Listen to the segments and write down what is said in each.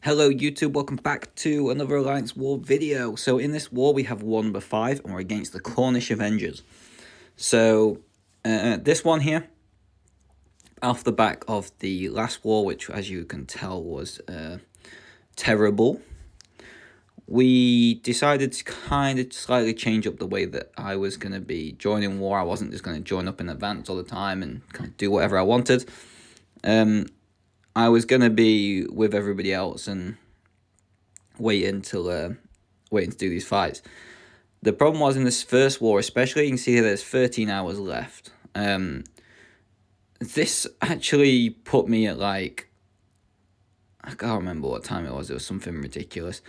Hello YouTube, welcome back to another Alliance War video. So in this war we have war number 5 and we're against the Cornish Avengers. So this one here, off the back of the last war, which as you can tell was terrible, we decided to kind of slightly change up the way that I was going to be joining war. I wasn't just going to join up in advance all the time and kind of do whatever I wanted. I was going to be with everybody else and waiting to do these fights. The problem was in this first war especially, you can see here there's 13 hours left. This actually put me at I can't remember what time it was something ridiculous.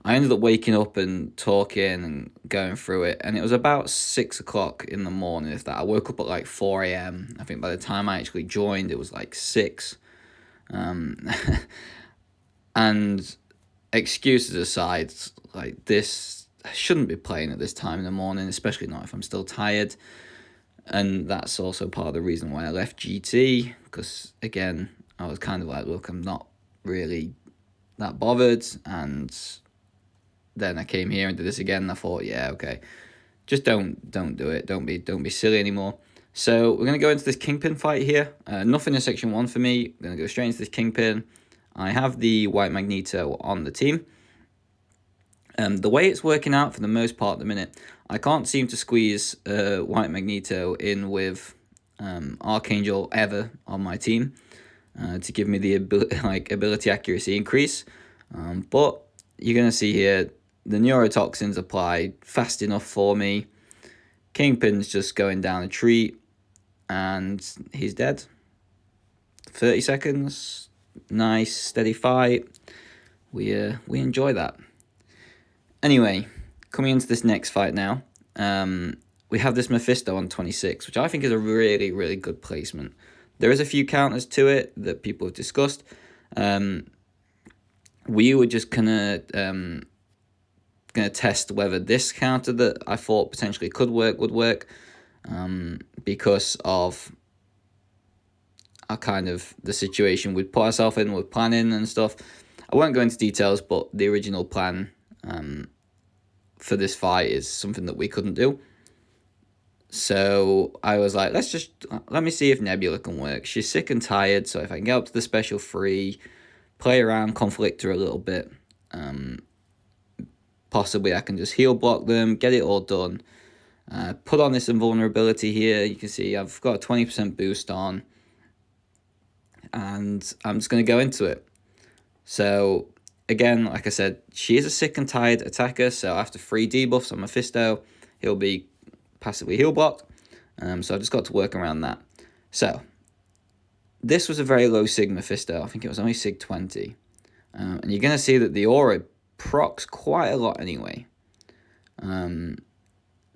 I ended up waking up and talking and going through it, and it was about 6 o'clock in the morning, if that. I woke up at 4 a.m. I think by the time I actually joined, it was 6. And excuses aside, this, I shouldn't be playing at this time in the morning, especially not if I'm still tired. And that's also part of the reason why I left GT, because again, I was kind of look, I'm not really that bothered. And then I came here and did this again, and I thought, yeah, okay, just don't do it. Don't be silly anymore. So we're going to go into this Kingpin fight here. Nothing in Section 1 for me. I'm going to go straight into this Kingpin. I have the White Magneto on the team. The way it's working out for the most part at the minute, I can't seem to squeeze White Magneto in with Archangel ever on my team to give me the ability accuracy increase. But you're going to see here, the neurotoxins applied fast enough for me. Kingpin's just going down a treat, and he's dead. 30 seconds, nice steady fight. We enjoy that. Anyway, coming into this next fight now, we have this Mephisto on 26, which I think is a really, really good placement. There is a few counters to it that people have discussed. We were just gonna test whether this counter that I thought potentially could work would work, because of the situation we'd put ourselves in with planning and stuff. I won't go into details, but the original plan for this fight is something that we couldn't do. So I was like, let me see if Nebula can work. She's sick and tired, so if I can get up to the special 3, play around, conflict her a little bit, possibly I can just heal block them, get it all done. Put on this invulnerability here. You can see I've got a 20% boost on, and I'm just going to go into it. So again, like I said, she is a sick and tired attacker, so after 3 debuffs on Mephisto, he'll be passively heal blocked. So I've just got to work around that. So this was a very low Sig Mephisto. I think it was only Sig 20. And you're going to see that the aura procs quite a lot anyway.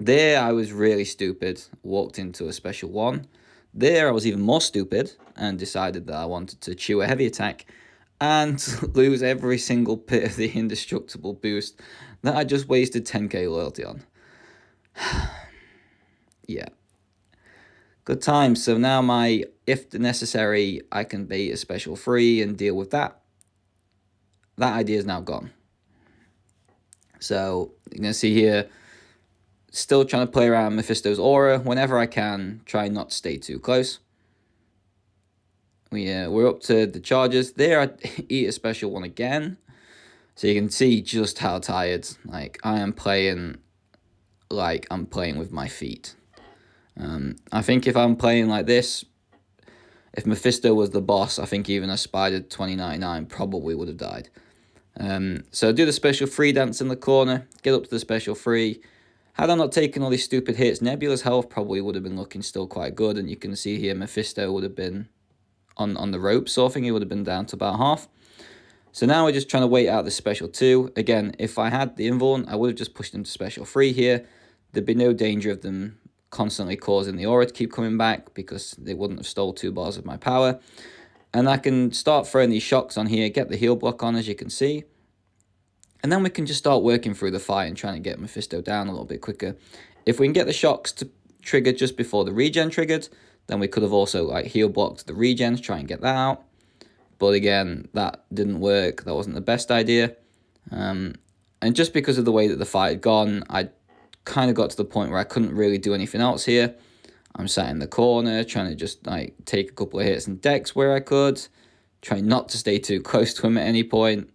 There I was really stupid, walked into a special 1. There I was even more stupid and decided that I wanted to chew a heavy attack and lose every single bit of the indestructible boost that I just wasted 10k loyalty on. Yeah. Good times. So now if necessary, I can bait a special 3 and deal with that. That idea is now gone. So you're going to see here, still trying to play around Mephisto's aura whenever I can, try not to stay too close. We're up to the charges. There I eat a special 1 again. So you can see just how tired. I am playing like I'm playing with my feet. I think if I'm playing like this, if Mephisto was the boss, I think even a Spider 2099 probably would have died. So do the special 3 dance in the corner, get up to the special 3. Had I not taken all these stupid hits, Nebula's health probably would have been looking still quite good, and you can see here Mephisto would have been on the ropes, so I think he would have been down to about half. So now we're just trying to wait out the special 2. Again, if I had the invuln, I would have just pushed him to special 3 here. There'd be no danger of them constantly causing the aura to keep coming back, because they wouldn't have stole 2 bars of my power. And I can start throwing these shocks on here, get the heal block on, as you can see. And then we can just start working through the fight and trying to get Mephisto down a little bit quicker. If we can get the shocks to trigger just before the regen triggered, then we could have also heal blocked the regens, try and get that out. But again, that didn't work. That wasn't the best idea. And just because of the way that the fight had gone, I kind of got to the point where I couldn't really do anything else here. I'm sat in the corner trying to just like take a couple of hits and decks where I could, trying not to stay too close to him at any point.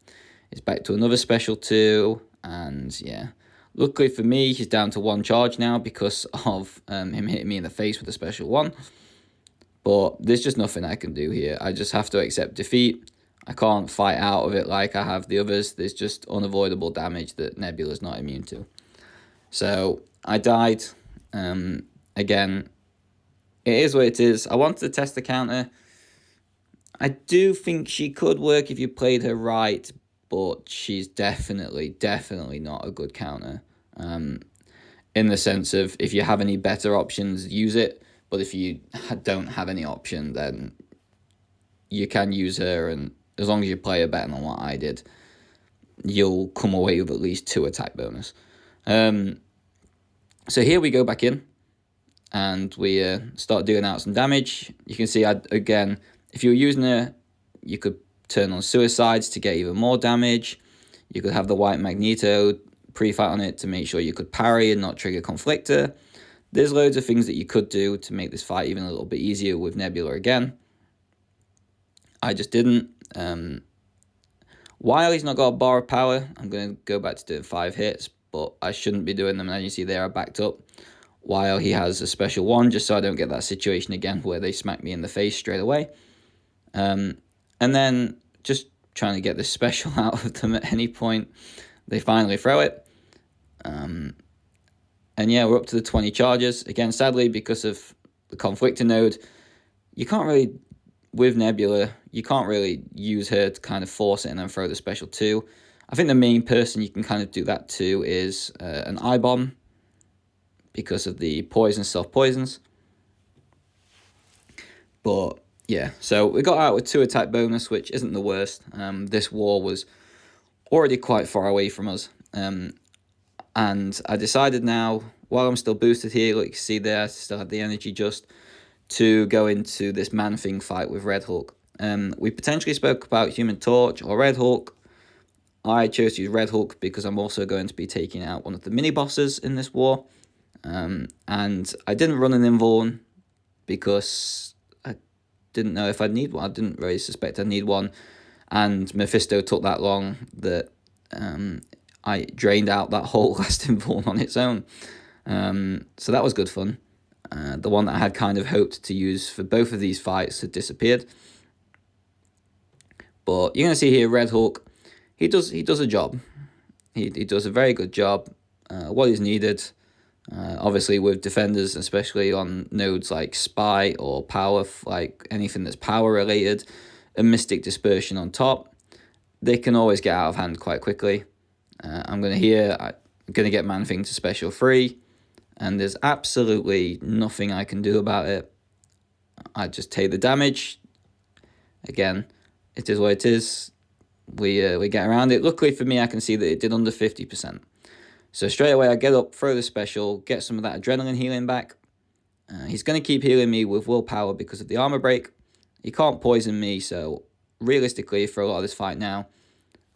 It's back to another special 2, and yeah. Luckily for me, he's down to 1 charge now because of him hitting me in the face with a special 1. But there's just nothing I can do here. I just have to accept defeat. I can't fight out of it like I have the others. There's just unavoidable damage that Nebula's not immune to. So I died. Again, it is what it is. I wanted to test the counter. I do think she could work if you played her right, but she's definitely not a good counter. In the sense of, if you have any better options, use it. But if you don't have any option, then you can use her, and as long as you play her better than what I did, you'll come away with at least 2 attack bonus. So here we go back in, and we start dealing out some damage. You can see, again, if you were using her, you could turn on suicides to get even more damage. You could have the white Magneto pre-fight on it to make sure you could parry and not trigger Conflictor. There's loads of things that you could do to make this fight even a little bit easier with Nebula again. I just didn't. While he's not got a bar of power, I'm going to go back to doing 5 hits, but I shouldn't be doing them. And as you see there, I backed up. While he has a special 1, just so I don't get that situation again where they smack me in the face straight away. And then just trying to get this special out of them at any point. They finally throw it. And yeah, we're up to the 20 charges. Again, sadly, because of the Conflictor node, you can't really, with Nebula, you can't really use her to kind of force it and then throw the special 2. I think the main person you can kind of do that to is an I-Bomb, because of the poison self-poisons. But yeah, so we got out with 2 attack bonus, which isn't the worst. This war was already quite far away from us. And I decided now, while I'm still boosted here, like you can see there, I still have the energy just to go into this Man-Thing fight with Red Hulk. We potentially spoke about Human Torch or Red Hulk. I chose to use Red Hulk because I'm also going to be taking out one of the mini-bosses in this war. And I didn't run an Invuln because I didn't know if I'd need one. I didn't really suspect I'd need one. And Mephisto took that long that I drained out that whole last Invuln on its own. So that was good fun. The one that I had kind of hoped to use for both of these fights had disappeared. But you're going to see here, Red Hulk, he does a job. He does a very good job. What is needed, obviously with defenders, especially on nodes like Spy or Power, like anything that's power related, and Mystic Dispersion on top, they can always get out of hand quite quickly. I'm going to get Man-Thing to special 3, and there's absolutely nothing I can do about it. I just take the damage. Again, it is what it is. We get around it. Luckily for me, I can see that it did under 50%. So straight away, I get up, throw the special, get some of that adrenaline healing back. He's going to keep healing me with willpower because of the armor break. He can't poison me, so realistically, for a lot of this fight now,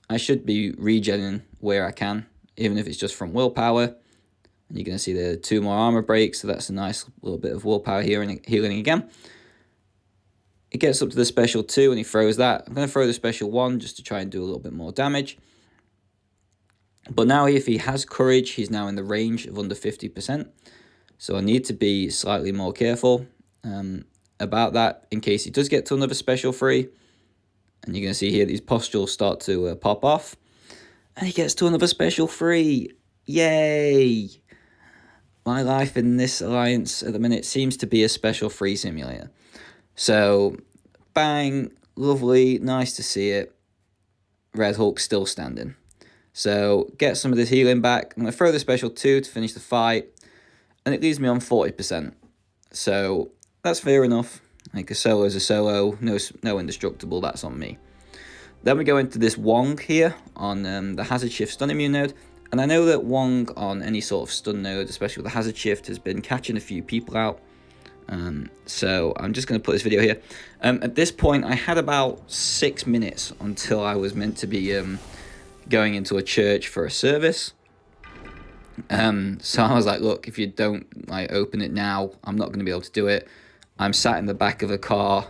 I should be regenning where I can, even if it's just from willpower. And you're going to see the 2 more armor breaks, so that's a nice little bit of willpower healing again. It gets up to the special 2 and he throws that. I'm going to throw the special 1 just to try and do a little bit more damage. But now if he has courage, he's now in the range of under 50%. So I need to be slightly more careful about that in case he does get to another special 3. And you're going to see here these pustules start to pop off. And he gets to another special 3. Yay! My life in this alliance at the minute seems to be a special 3 simulator. So, bang, lovely, nice to see it. Red Hulk still standing. So, get some of this healing back. I'm going to throw the special 2 to finish the fight. And it leaves me on 40%. So, that's fair enough. Like a solo is a solo, no indestructible, that's on me. Then we go into this Wong here on the Hazard Shift Stun Immune node. And I know that Wong on any sort of stun node, especially with the Hazard Shift, has been catching a few people out. So I'm just going to put this video here. At this point, I had about 6 minutes until I was meant to be going into a church for a service. So I was like, look, if you don't open it now, I'm not going to be able to do it. I'm sat in the back of a car,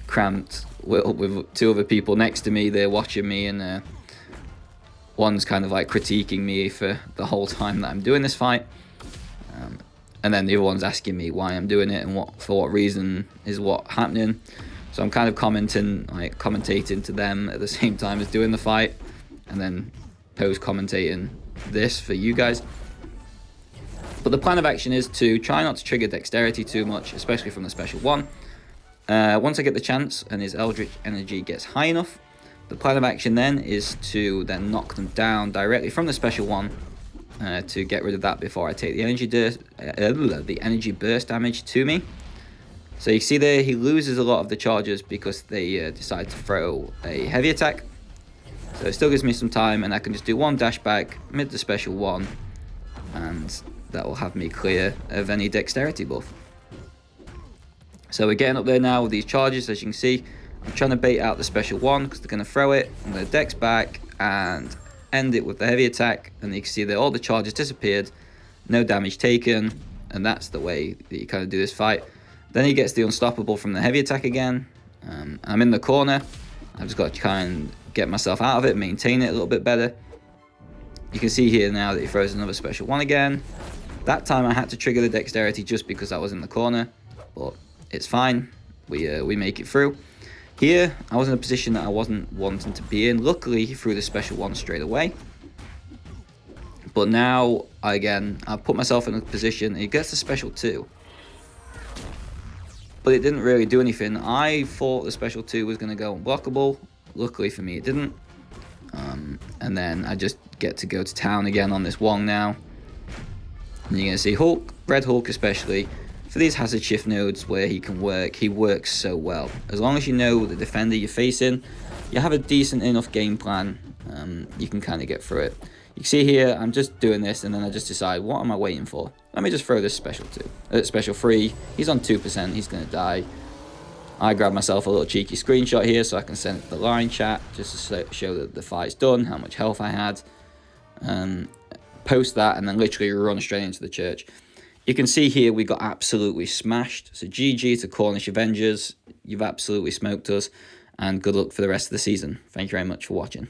cramped with 2 other people next to me. They're watching me, and one's kind of critiquing me for the whole time that I'm doing this fight. And then the other one's asking me why I'm doing it and for what reason is what happening. So I'm kind of commentating to them at the same time as doing the fight, and then post-commentating this for you guys. But the plan of action is to try not to trigger dexterity too much, especially from the special 1. Once I get the chance and his eldritch energy gets high enough, the plan of action then is to then knock them down directly from the special 1 to get rid of that before I take the energy burst damage to me. So you see there, he loses a lot of the charges because they decide to throw a heavy attack. So it still gives me some time, and I can just do 1 dash back mid the special 1, and that will have me clear of any dexterity buff. So we're getting up there now with these charges. As you can see, I'm trying to bait out the special 1 because they're going to throw it. I'm going to dex back and end it with the heavy attack, and you can see that all the charges disappeared, no damage taken, and that's the way that you kind of do this fight. Then he gets the unstoppable from the heavy attack again. I'm in the corner. I've just got to kind of get myself out of it, maintain it a little bit better. You can see here now that he throws another special 1 again. That time I had to trigger the dexterity just because I was in the corner, but it's fine. We make it through. Here, I was in a position that I wasn't wanting to be in. Luckily, he threw the special 1 straight away. But now, again, I put myself in a position, he gets the special 2. But it didn't really do anything. I thought the special 2 was going to go unblockable. Luckily for me, it didn't. And then I just get to go to town again on this Wong now. And you're going to see Hulk, Red Hulk especially, for these hazard shift nodes where he can work, he works so well. As long as you know the defender you're facing, you have a decent enough game plan, you can kind of get through it. You can see here, I'm just doing this, and then I just decide, what am I waiting for? Let me just throw this special 2. Special 3, he's on 2%, he's going to die. I grab myself a little cheeky screenshot here so I can send it to the line chat, just to show that the fight's done, how much health I had. Post that, and then literally run straight into the church. You can see here we got absolutely smashed. So GG to Cornish Avengers. You've absolutely smoked us. And good luck for the rest of the season. Thank you very much for watching.